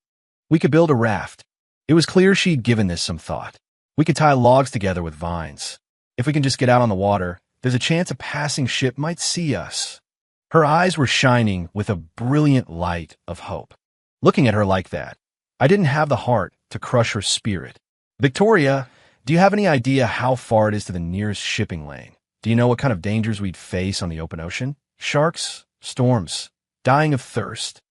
S1: We could build a raft." It was clear she'd given this some thought. "We could tie logs together with vines. If we can just get out on the water, there's a chance a passing ship might see us." Her eyes were shining with a brilliant light of hope. Looking at her like that, I didn't have the heart to crush her spirit. "Victoria, do you have any idea how far it is to the nearest shipping lane? Do you know what kind of dangers we'd face on the open ocean? Sharks, storms, dying of thirst."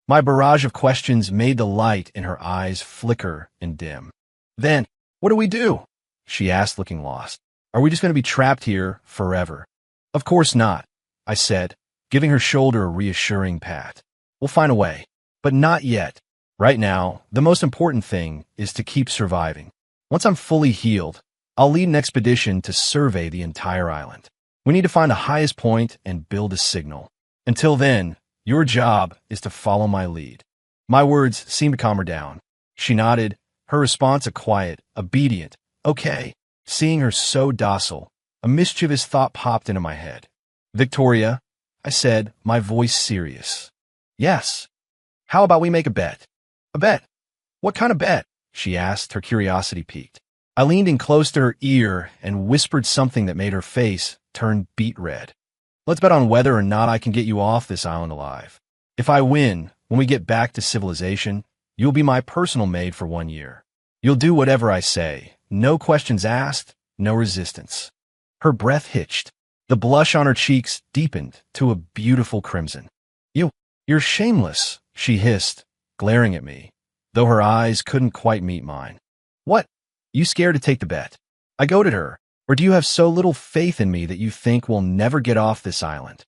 S1: My barrage of questions made the light in her eyes flicker and dim. "Then, what do we do?" she asked, looking lost. "Are we just going to be trapped here forever?" "Of course not," I said, giving her shoulder a reassuring pat. "We'll find a way. But not yet. Right now, the most important thing is to keep surviving. Once I'm fully healed, I'll lead an expedition to survey the entire island. We need to find the highest point and build a signal. Until then, your job is to follow my lead." My words seemed to calm her down. She nodded, her response a quiet, obedient, "Okay." Seeing her so docile, a mischievous thought popped into my head. "Victoria," I said, my voice serious. "Yes. How about we make a bet?" "A bet? What kind of bet?" she asked, her curiosity piqued. I leaned in close to her ear and whispered something that made her face turn beet red. "Let's bet on whether or not I can get you off this island alive. If I win, when we get back to civilization, you'll be my personal maid for 1 year. You'll do whatever I say. No questions asked, no resistance." Her breath hitched. The blush on her cheeks deepened to a beautiful crimson. You're shameless," she hissed, glaring at me, though her eyes couldn't quite meet mine. "What? You scared to take the bet?" I goaded her. "Or do you have so little faith in me that you think we'll never get off this island?"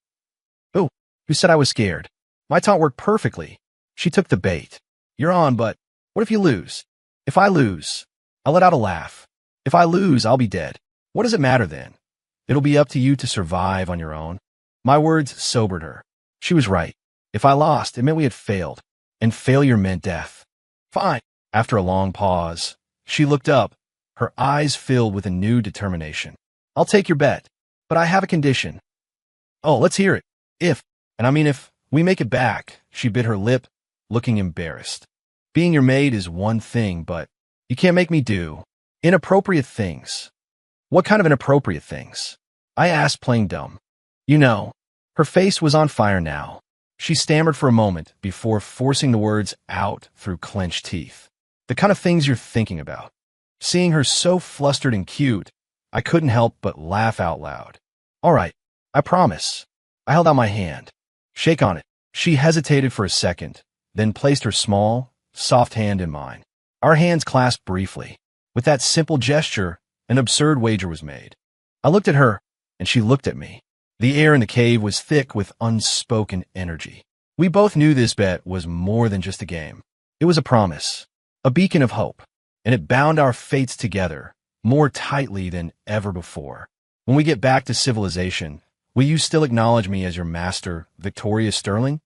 S1: "Oh, who said I was scared? My taunt worked perfectly." She took the bait. "You're on, but what if you lose?" "If I lose," I let out a laugh. "If I lose, I'll be dead. What does it matter then? It'll be up to you to survive on your own." My words sobered her. She was right. If I lost, it meant we had failed, and failure meant death. "Fine." After a long pause, she looked up, her eyes filled with a new determination. "I'll take your bet, but I have a condition." "Oh, let's hear it. If we make it back," she bit her lip, looking embarrassed. "Being your maid is one thing, but you can't make me do inappropriate things." "What kind of inappropriate things?" I asked, playing dumb. "You know." Her face was on fire now. She stammered for a moment before forcing the words out through clenched teeth. "The kind of things you're thinking about." Seeing her so flustered and cute, I couldn't help but laugh out loud. "All right, I promise." I held out my hand. "Shake on it." She hesitated for a second, then placed her small, soft hand in mine. Our hands clasped briefly. With that simple gesture, an absurd wager was made. I looked at her, and she looked at me. The air in the cave was thick with unspoken energy. We both knew this bet was more than just a game. It was a promise, a beacon of hope, and it bound our fates together more tightly than ever before. When we get back to civilization, will you still acknowledge me as your master, Victoria Sterling?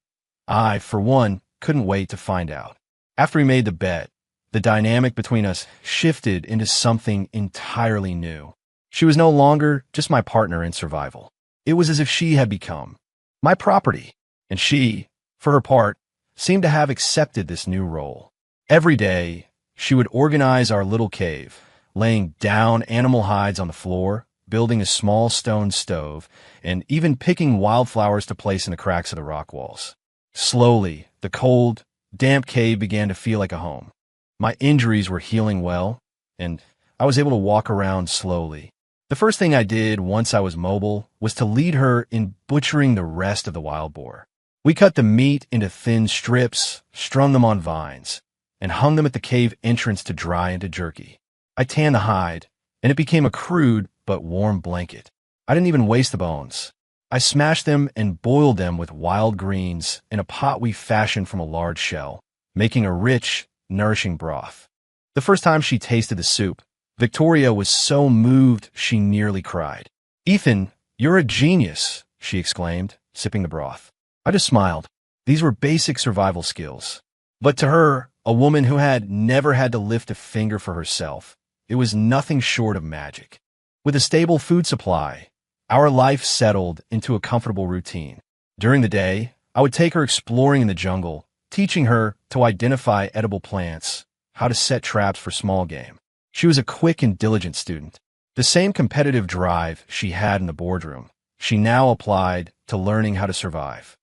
S1: I, for one, couldn't wait to find out. After we made the bet, the dynamic between us shifted into something entirely new. She was no longer just my partner in survival. It was as if she had become my property, and she, for her part, seemed to have accepted this new role. Every day, she would organize our little cave, laying down animal hides on the floor, building a small stone stove, and even picking wildflowers to place in the cracks of the rock walls. Slowly, the cold, damp cave began to feel like a home. My injuries were healing well, and I was able to walk around slowly. The first thing I did once I was mobile was to lead her in butchering the rest of the wild boar. We cut the meat into thin strips, strung them on vines, and hung them at the cave entrance to dry into jerky. I tanned the hide, and it became a crude but warm blanket. I didn't even waste the bones. I smashed them and boiled them with wild greens in a pot we fashioned from a large shell, making a rich, nourishing broth. The first time she tasted the soup, Victoria was so moved she nearly cried. "Ethan, you're a genius," she exclaimed, sipping the broth. I just smiled. These were basic survival skills. But to her, a woman who had never had to lift a finger for herself, it was nothing short of magic. With a stable food supply, our life settled into a comfortable routine. During the day, I would take her exploring in the jungle, teaching her to identify edible plants, how to set traps for small game. She was a quick and diligent student. The same competitive drive she had in the boardroom, she now applied to learning how to survive.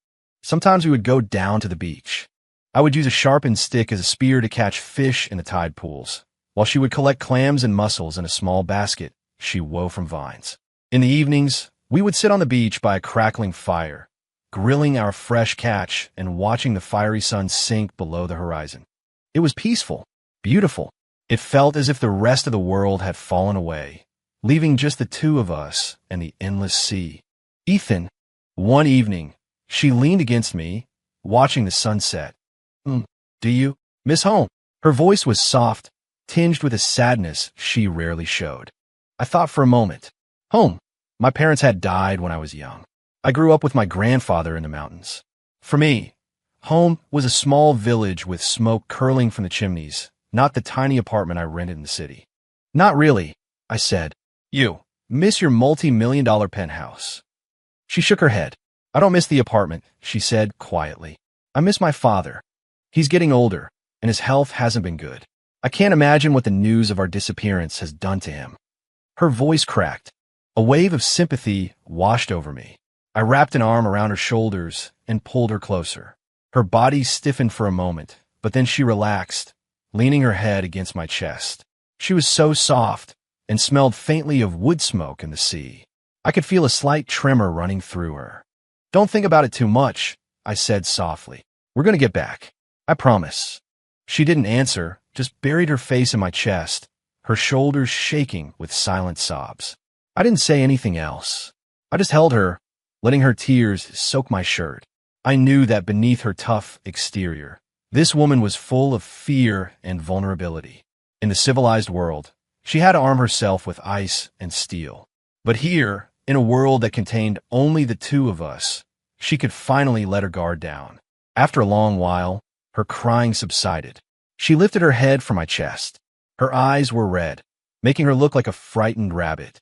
S1: Sometimes we would go down to the beach. I would use a sharpened stick as a spear to catch fish in the tide pools, while she would collect clams and mussels in a small basket she wove from vines. In the evenings, we would sit on the beach by a crackling fire, grilling our fresh catch and watching the fiery sun sink below the horizon. It was peaceful, beautiful. It felt as if the rest of the world had fallen away, leaving just the two of us and the endless sea. "Ethan," one evening, she leaned against me, watching the sunset. "Do you miss home?" Her voice was soft, tinged with a sadness she rarely showed. I thought for a moment. Home. My parents had died when I was young. I grew up with my grandfather in the mountains. For me, home was a small village with smoke curling from the chimneys, not the tiny apartment I rented in the city. "Not really," I said. "You miss your multi-million-dollar penthouse." She shook her head. "I don't miss the apartment," she said quietly. "I miss my father. He's getting older, and his health hasn't been good. I can't imagine what the news of our disappearance has done to him." Her voice cracked. A wave of sympathy washed over me. I wrapped an arm around her shoulders and pulled her closer. Her body stiffened for a moment, but then she relaxed, leaning her head against my chest. She was so soft and smelled faintly of wood smoke in the sea. I could feel a slight tremor running through her. "Don't think about it too much," I said softly. "We're going to get back. I promise." She didn't answer, just buried her face in my chest, her shoulders shaking with silent sobs. I didn't say anything else. I just held her, letting her tears soak my shirt. I knew that beneath her tough exterior, this woman was full of fear and vulnerability. In the civilized world, she had to arm herself with ice and steel. But here, in a world that contained only the two of us, she could finally let her guard down. After a long while, her crying subsided. She lifted her head from my chest. Her eyes were red, making her look like a frightened rabbit.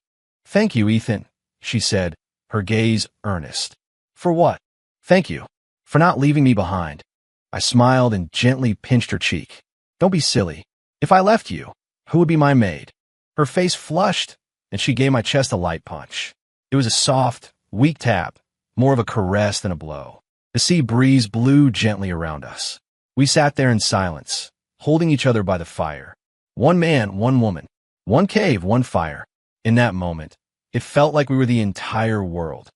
S1: "Thank you, Ethan," she said, her gaze earnest. "For what?" "Thank you. For not leaving me behind." I smiled and gently pinched her cheek. "Don't be silly. If I left you, who would be my maid?" Her face flushed, and she gave my chest a light punch. It was a soft, weak tap, more of a caress than a blow. The sea breeze blew gently around us. We sat there in silence, holding each other by the fire. One man, one woman. One cave, one fire. In that moment, it felt like we were the entire world.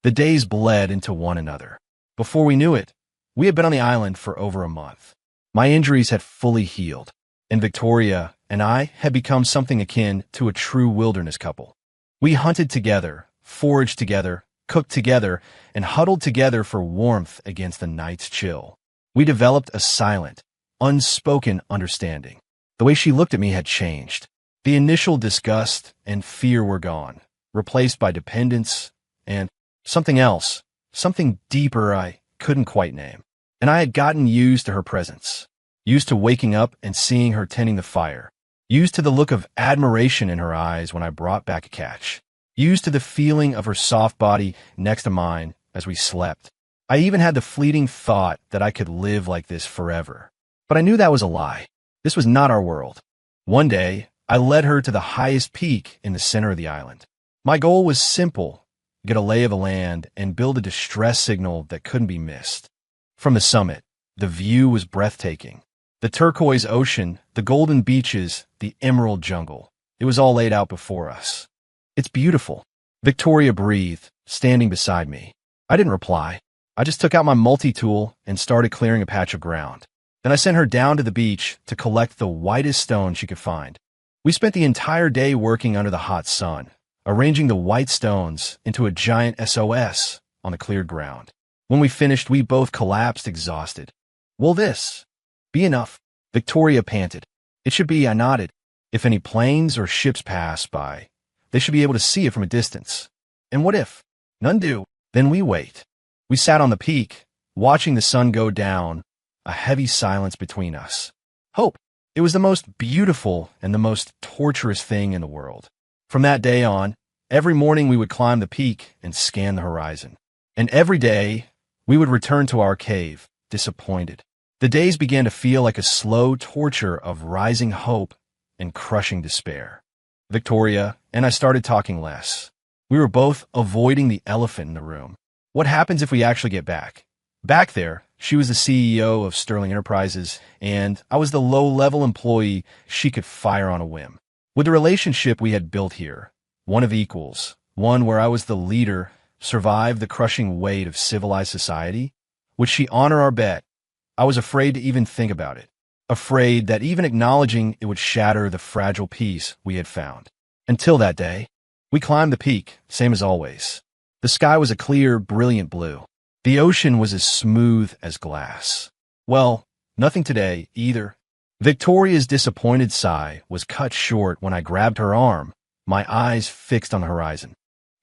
S1: The days bled into one another. Before we knew it, we had been on the island for over a month. My injuries had fully healed, and Victoria and I had become something akin to a true wilderness couple. We hunted together, foraged together, cooked together, and huddled together for warmth against the night's chill. We developed a silent, unspoken understanding. The way she looked at me had changed. The initial disgust and fear were gone, replaced by dependence and something else, something deeper I couldn't quite name. And I had gotten used to her presence, used to waking up and seeing her tending the fire, used to the look of admiration in her eyes when I brought back a catch, used to the feeling of her soft body next to mine as we slept. I even had the fleeting thought that I could live like this forever. But I knew that was a lie. This was not our world. One day, I led her to the highest peak in the center of the island. My goal was simple: get a lay of the land and build a distress signal that couldn't be missed. From the summit, the view was breathtaking. The turquoise ocean, the golden beaches, the emerald jungle. It was all laid out before us. "It's beautiful," Victoria breathed, standing beside me. I didn't reply. I just took out my multi-tool and started clearing a patch of ground. Then I sent her down to the beach to collect the whitest stone she could find. We spent the entire day working under the hot sun, arranging the white stones into a giant SOS on the cleared ground. When we finished, we both collapsed exhausted. "Will this be enough?" Victoria panted. "It should be," I nodded. "If any planes or ships pass by, they should be able to see it from a distance." "And what if none do?" "Then we wait." We sat on the peak, watching the sun go down, a heavy silence between us. Hope. It was the most beautiful and the most torturous thing in the world. From that day on, every morning we would climb the peak and scan the horizon. And every day, we would return to our cave, disappointed. The days began to feel like a slow torture of rising hope and crushing despair. Victoria and I started talking less. We were both avoiding the elephant in the room. What happens if we actually get back? Back there, she was the CEO of Sterling Enterprises, and I was the low-level employee she could fire on a whim. Would the relationship we had built here, one of equals, one where I was the leader, survive the crushing weight of civilized society? Would she honor our bet? I was afraid to even think about it, afraid that even acknowledging it would shatter the fragile peace we had found. Until that day, we climbed the peak, same as always. The sky was a clear, brilliant blue. The ocean was as smooth as glass. Well, nothing today, either. Victoria's disappointed sigh was cut short when I grabbed her arm, my eyes fixed on the horizon.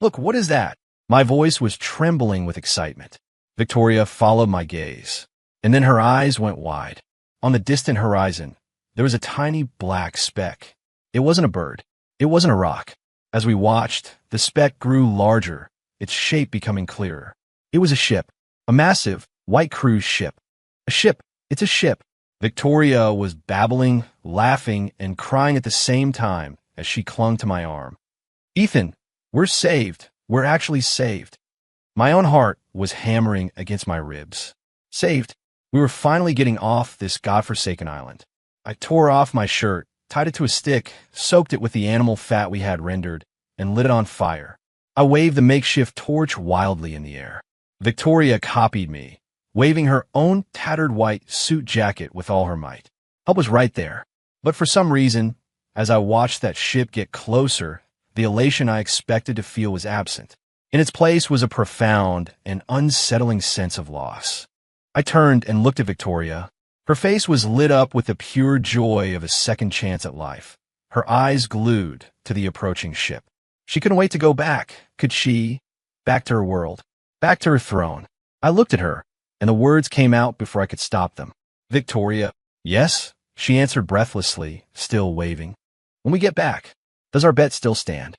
S1: "Look, what is that?" My voice was trembling with excitement. Victoria followed my gaze, and then her eyes went wide. On the distant horizon, there was a tiny black speck. It wasn't a bird. It wasn't a rock. As we watched, the speck grew larger, its shape becoming clearer. It was a ship, a massive, white cruise ship. "A ship! It's a ship!" Victoria was babbling, laughing, and crying at the same time as she clung to my arm. "Ethan, we're saved. We're actually saved." My own heart was hammering against my ribs. Saved. We were finally getting off this godforsaken island. I tore off my shirt, tied it to a stick, soaked it with the animal fat we had rendered, and lit it on fire. I waved the makeshift torch wildly in the air. Victoria copied me, waving her own tattered white suit jacket with all her might. Help was right there. But for some reason, as I watched that ship get closer, the elation I expected to feel was absent. In its place was a profound and unsettling sense of loss. I turned and looked at Victoria. Her face was lit up with the pure joy of a second chance at life, her eyes glued to the approaching ship. She couldn't wait to go back, could she? Back to her world, back to her throne. I looked at her, and the words came out before I could stop them. "Victoria." "Yes," she answered breathlessly, still waving. "When we get back, does our bet still stand?"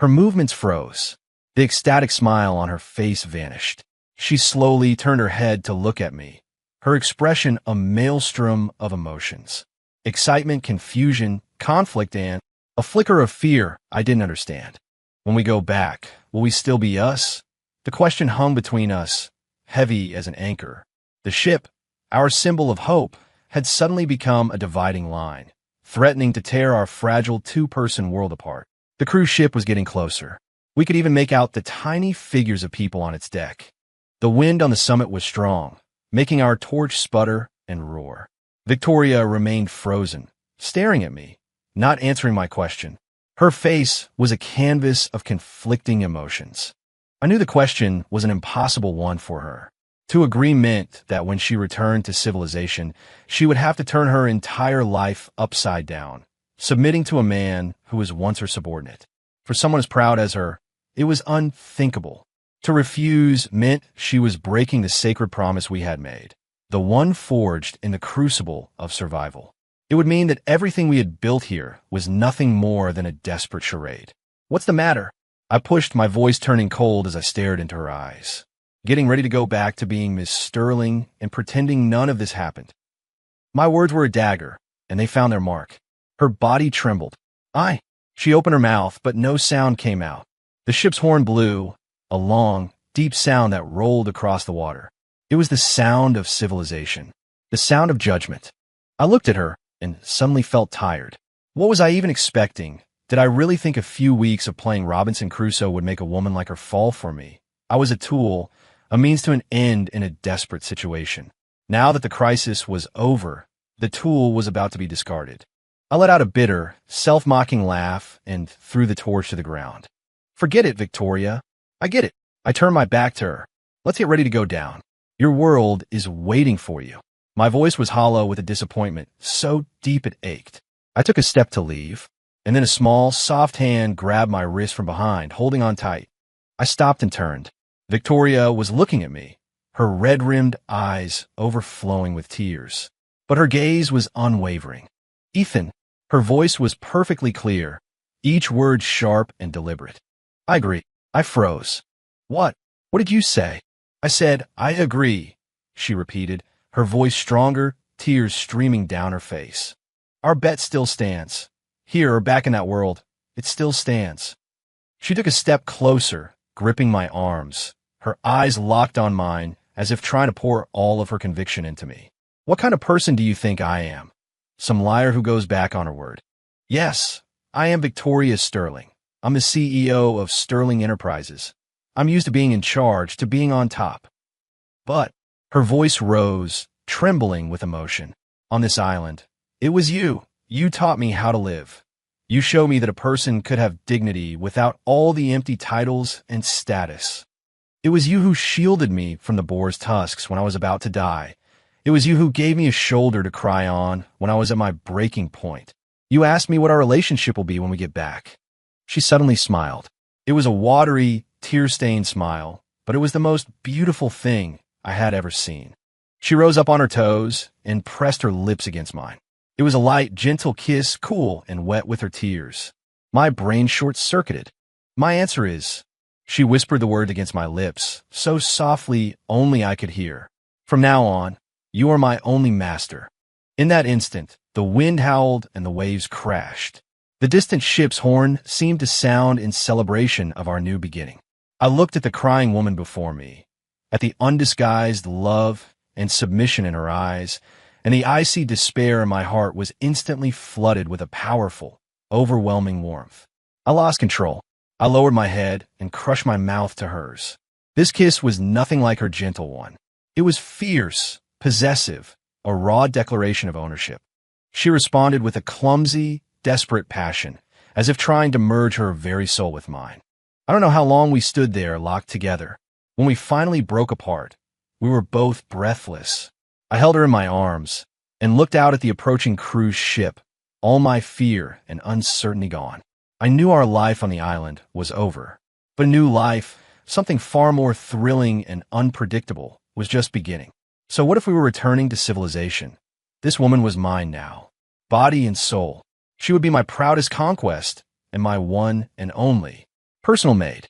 S1: Her movements froze. The ecstatic smile on her face vanished. She slowly turned her head to look at me, her expression a maelstrom of emotions. Excitement, confusion, conflict, and a flicker of fear I didn't understand. "When we go back, will we still be us?" The question hung between us, heavy as an anchor. The ship, our symbol of hope, had suddenly become a dividing line, threatening to tear our fragile two-person world apart. The cruise ship was getting closer. We could even make out the tiny figures of people on its deck. The wind on the summit was strong, making our torch sputter and roar. Victoria remained frozen, staring at me, not answering my question. Her face was a canvas of conflicting emotions. I knew the question was an impossible one for her. To agree meant that when she returned to civilization, she would have to turn her entire life upside down, submitting to a man who was once her subordinate. For someone as proud as her, it was unthinkable. To refuse meant she was breaking the sacred promise we had made, the one forged in the crucible of survival. It would mean that everything we had built here was nothing more than a desperate charade. "What's the matter?" I pushed, my voice turning cold as I stared into her eyes, getting ready to go back to being Miss Sterling and pretending none of this happened. My words were a dagger, and they found their mark. Her body trembled. She opened her mouth, but no sound came out. The ship's horn blew, a long, deep sound that rolled across the water. It was the sound of civilization, the sound of judgment. I looked at her and suddenly felt tired. What was I even expecting? Did I really think a few weeks of playing Robinson Crusoe would make a woman like her fall for me? I was a tool, a means to an end in a desperate situation. Now that the crisis was over, the tool was about to be discarded. I let out a bitter, self-mocking laugh and threw the torch to the ground. "Forget it, Victoria. I get it." I turned my back to her. "Let's get ready to go down. Your world is waiting for you." My voice was hollow with a disappointment, so deep it ached. I took a step to leave, and then a small, soft hand grabbed my wrist from behind, holding on tight. I stopped and turned. Victoria was looking at me, her red-rimmed eyes overflowing with tears. But her gaze was unwavering. "Ethan," her voice was perfectly clear, each word sharp and deliberate. "I agree." I froze. "What? What did you say?" I said, "I agree," she repeated, her voice stronger, tears streaming down her face. "Our bet still stands. Here or back in that world, it still stands." She took a step closer, gripping my arms, her eyes locked on mine, as if trying to pour all of her conviction into me. "What kind of person do you think I am? Some liar who goes back on her word?" "Yes, I am Victoria Sterling. I'm the CEO of Sterling Enterprises. I'm used to being in charge, to being on top." But her voice rose, trembling with emotion. "On this island, it was you. You taught me how to live. You showed me that a person could have dignity without all the empty titles and status. It was you who shielded me from the boar's tusks when I was about to die. It was you who gave me a shoulder to cry on when I was at my breaking point. You asked me what our relationship will be when we get back." She suddenly smiled. It was a watery, tear-stained smile, but it was the most beautiful thing I had ever seen. She rose up on her toes and pressed her lips against mine. It was a light, gentle kiss, cool and wet with her tears. My brain short-circuited. "My answer is..." She whispered the word against my lips, so softly only I could hear. "From now on, you are my only master." In that instant, the wind howled and the waves crashed. The distant ship's horn seemed to sound in celebration of our new beginning. I looked at the crying woman before me, at the undisguised love and submission in her eyes, and the icy despair in my heart was instantly flooded with a powerful, overwhelming warmth. I lost control. I lowered my head and crushed my mouth to hers. This kiss was nothing like her gentle one. It was fierce, possessive, a raw declaration of ownership. She responded with a clumsy, desperate passion, as if trying to merge her very soul with mine. I don't know how long we stood there, locked together. When we finally broke apart, we were both breathless. I held her in my arms and looked out at the approaching cruise ship, all my fear and uncertainty gone. I knew our life on the island was over, but a new life, something far more thrilling and unpredictable, was just beginning. So what if we were returning to civilization? This woman was mine now, body and soul. She would be my proudest conquest and my one and only personal maid.